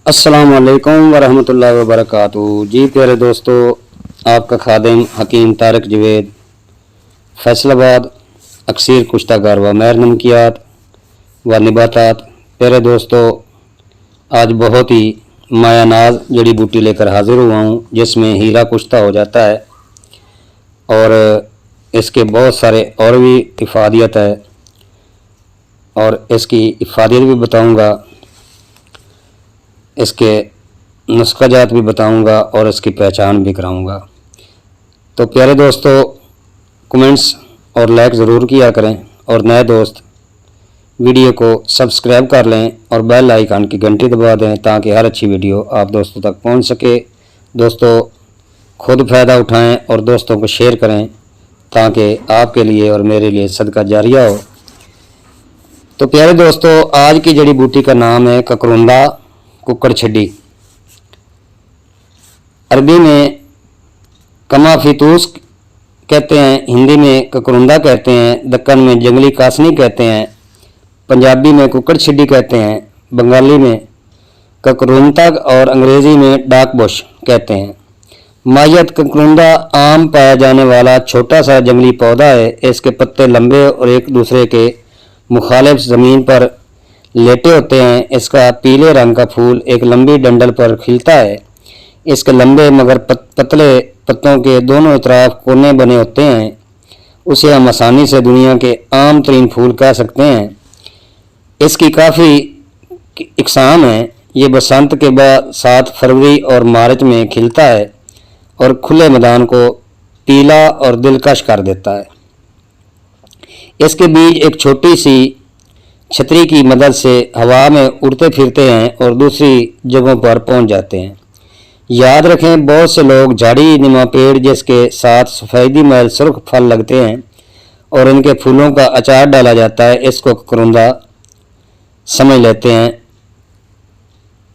अस्सलाम वालेकुम वरहमतुल्लाहि वबरकातुहू। जी प्यारे दोस्तों, आपका खादिम हकीम तारिक जवेद, फैसलाबाद, अक्सर कुश्ताकार व मैर नमकियात व निबातात। प्यारे दोस्तों, आज बहुत ही मायानाज जड़ी बूटी लेकर हाजिर हुआ हूँ, जिसमें हीरा कुश्ता हो जाता है और इसके बहुत सारे और भी इफादियत है और इसकी इफादियत भी बताऊँगा, इसके नुस्खा जात भी बताऊंगा और इसकी पहचान भी कराऊंगा। तो प्यारे दोस्तों, कमेंट्स और लाइक ज़रूर किया करें और नए दोस्त वीडियो को सब्सक्राइब कर लें और बेल आइकन की घंटी दबा दें ताकि हर अच्छी वीडियो आप दोस्तों तक पहुंच सके। दोस्तों, खुद फ़ायदा उठाएं और दोस्तों को शेयर करें ताकि आपके लिए और मेरे लिए सदका जारिया हो। तो प्यारे दोस्तों, आज की जड़ी बूटी का नाम है ककरुंदा कुक्कड़ छड्डी। अरबी में कमाफितूस कहते हैं, हिंदी में ककरुंदा कहते हैं, दक्कन में जंगली कासनी कहते हैं, पंजाबी में कुक्कड़ छड्डी कहते हैं, बंगाली में ककरुंता और अंग्रेज़ी में डाकबुश कहते हैं। मायत ककरुंदा आम पाया जाने वाला छोटा सा जंगली पौधा है। इसके पत्ते लंबे और एक दूसरे के मुखालिफ ज़मीन पर लेटे होते हैं। इसका पीले रंग का फूल एक लंबी डंडल पर खिलता है। इसके लंबे मगर पतले पत्तों के दोनों तरफ कोने बने होते हैं। उसे हम आसानी से दुनिया के आम तरीन फूल कह सकते हैं। इसकी काफ़ी इकसाम है। ये बसंत के बाद 7 फरवरी और मार्च में खिलता है और खुले मैदान को पीला और दिलकश कर देता है। इसके बीज एक छोटी सी छतरी की मदद से हवा में उड़ते फिरते हैं और दूसरी जगहों पर पहुंच जाते हैं। याद रखें, बहुत से लोग झाड़ी नुमा पेड़ जिसके साथ सफ़ेदी मैल सुर्ख फल लगते हैं और इनके फूलों का अचार डाला जाता है, इसको ककरुंदा समझ लेते हैं,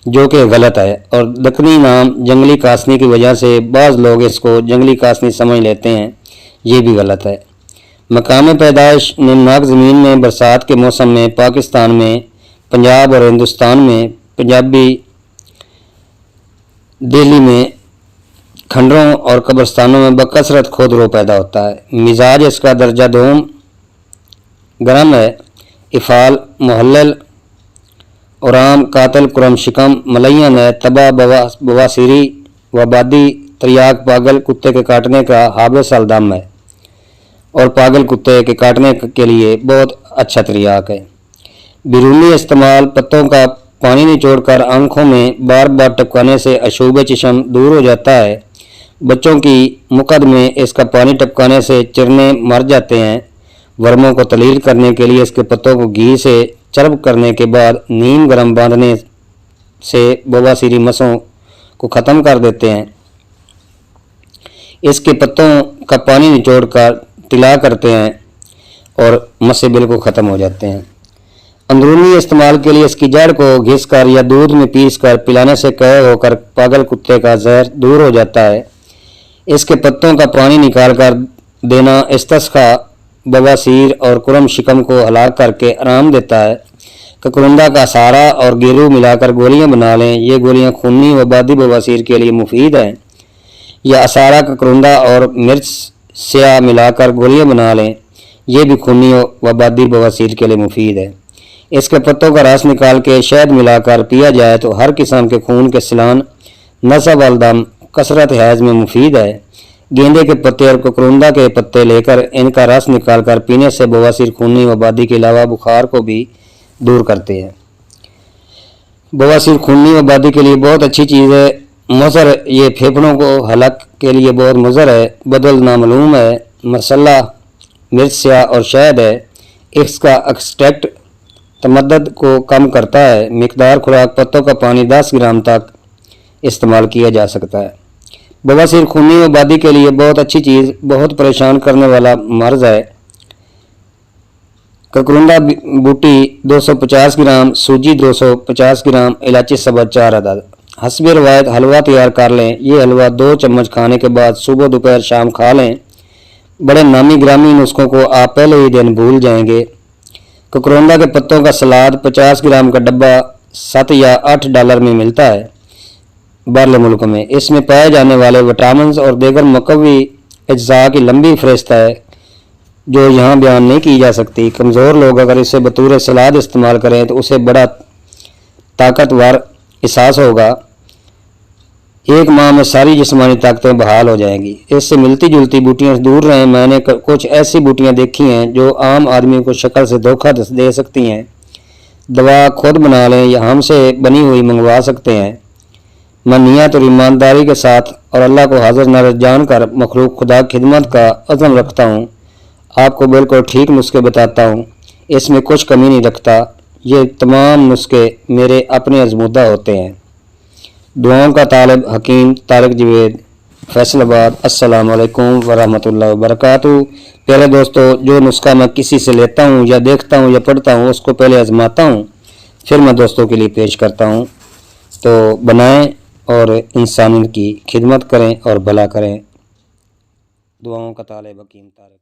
जो कि गलत है। और दक्कनी नाम जंगली कासनी की वजह से बाज़ लोग इसको जंगली कासनी समझ लेते हैं, ये भी गलत है। मकाम पैदाइश निम्नाक ज़मीन में बरसात के मौसम में पाकिस्तान में, पंजाब और हिंदुस्तान में, पंजाबी दिल्ली में खंडरों और कब्रस्तानों में बकसरत खोदरो पैदा होता है। मिजाज इसका दर्जा दोम गर्म है। इफ़ाल, मुहल्लल, औराम, कातल, कुरम, शिकम, मलयन है। तबा, बवासीरी, वबादी, त्रियाक, पागल कुत्ते के काटने का हाबिस अलदम है और पागल कुत्ते के काटने के लिए बहुत अच्छा त्रियाक है। बिरूनी इस्तेमाल, पत्तों का पानी निचोड़कर आंखों में बार बार टपकाने से अशूब चश्म दूर हो जाता है। बच्चों की मुकद में इसका पानी टपकाने से चिरने मर जाते हैं। वर्मों को तलील करने के लिए इसके पत्तों को घी से चरब करने के बाद नीम गर्म बांधने से बवासीरी मसों को ख़त्म कर देते हैं। इसके पत्तों का पानी निचोड़कर तिला करते हैं और मसे बिल्कुल ख़त्म हो जाते हैं। अंदरूनी इस्तेमाल के लिए इसकी जड़ को घिस कर या दूध में पीस कर पिलाने से कह होकर पागल कुत्ते का जहर दूर हो जाता है। इसके पत्तों का पानी निकाल कर देना इस्तिस्का, बवासीर और कुरम शिकम को हलाक करके आराम देता है। ककरुंदा का सारा और गिरू मिलाकर गोलियां बना लें। ये गोलियां खूनी वबादी बवासीर के लिए मुफीद हैं। या असारा, ककरुंदा और मिर्च स्याह मिलाकर गोलियां बना लें, ये भी खूनी वबादी बवासीर के लिए मुफीद है। इसके पत्तों का रस निकाल के शहद मिलाकर पिया जाए तो हर किस्म के खून के सिलान, नसब अलदम, कसरत हैज़ में मुफीद है। गेंदे के पत्ते और ककरुंदा के पत्ते लेकर इनका रस निकाल कर पीने से बवासीर, खूनी वबादी के अलावा बुखार को भी दूर करते हैं। बवासीर खूनी वबादी के लिए बहुत अच्छी चीज़ है। मुज़र, ये फेफड़ों को हलक के लिए बहुत मुज़र है। बदल नामालूम है। मसाला मिर्च स्याह और शहद है। इसका एक्सट्रैक्ट तमद्दद को कम करता है। मिकदार खुराक, पत्तों का पानी 10 ग्राम तक इस्तेमाल किया जा सकता है। बवासीर खूनी वबादी के लिए बहुत अच्छी चीज़, बहुत परेशान करने वाला मर्ज़ है। ककरुंदा बूटी 250 ग्राम, सूजी 250 ग्राम, इलायची सब्ज़ 4 अदद। हस्बे रवायत हलवा तैयार कर लें। ये हलवा 2 चम्मच खाने के बाद सुबह, दोपहर, शाम खा लें। बड़े नामी ग्रामी नुस्खों को आप पहले ही दिन भूल जाएंगे। ककरुंदा के पत्तों का सलाद 50 ग्राम का डब्बा 7 या 8 डॉलर में मिलता है बाहरले मुल्क में। इसमें पाए जाने वाले विटामिन और दीगर मुकव्वी अज्जा की लंबी फहरिस्त है जो यहाँ बयान नहीं की जा सकती। कमज़ोर लोग अगर इसे बतौर सलाद इस्तेमाल करें तो उसे बड़ा ताकतवर एहसास होगा। एक माह में सारी जिस्मानी ताकतें बहाल हो जाएंगी। इससे मिलती जुलती बूटियों से दूर रहें। मैंने कुछ ऐसी बूटियाँ देखी हैं जो आम आदमी को शक्ल से धोखा दे सकती हैं। दवा खुद बना लें या हमसे बनी हुई मंगवा सकते हैं। मैं नियत और ईमानदारी के साथ और अल्लाह को हाजिर नाज़िर जान कर मखलूक खुदा की खिदमत का अज़्म रखता हूँ। आपको बिल्कुल ठीक नुस्खे बताता हूँ, इसमें कुछ कमी नहीं रखता। ये तमाम नुस्खे मेरे अपने आज़मूदा होते हैं। दुआओं का तालिब हकीम तारिक जवेद, फैसलाबाद। अस्सलाम वालेकुम वरहमतुल्लाहि वबरकातुहू। पहले दोस्तों, जो नुस्खा मैं किसी से लेता हूँ या देखता हूँ या पढ़ता हूँ उसको पहले आजमाता हूँ, फिर मैं दोस्तों के लिए पेश करता हूँ। तो बनाएं और इंसानियत की खिदमत करें और भला करें। दुआओं का तालिब हकीम तारिक।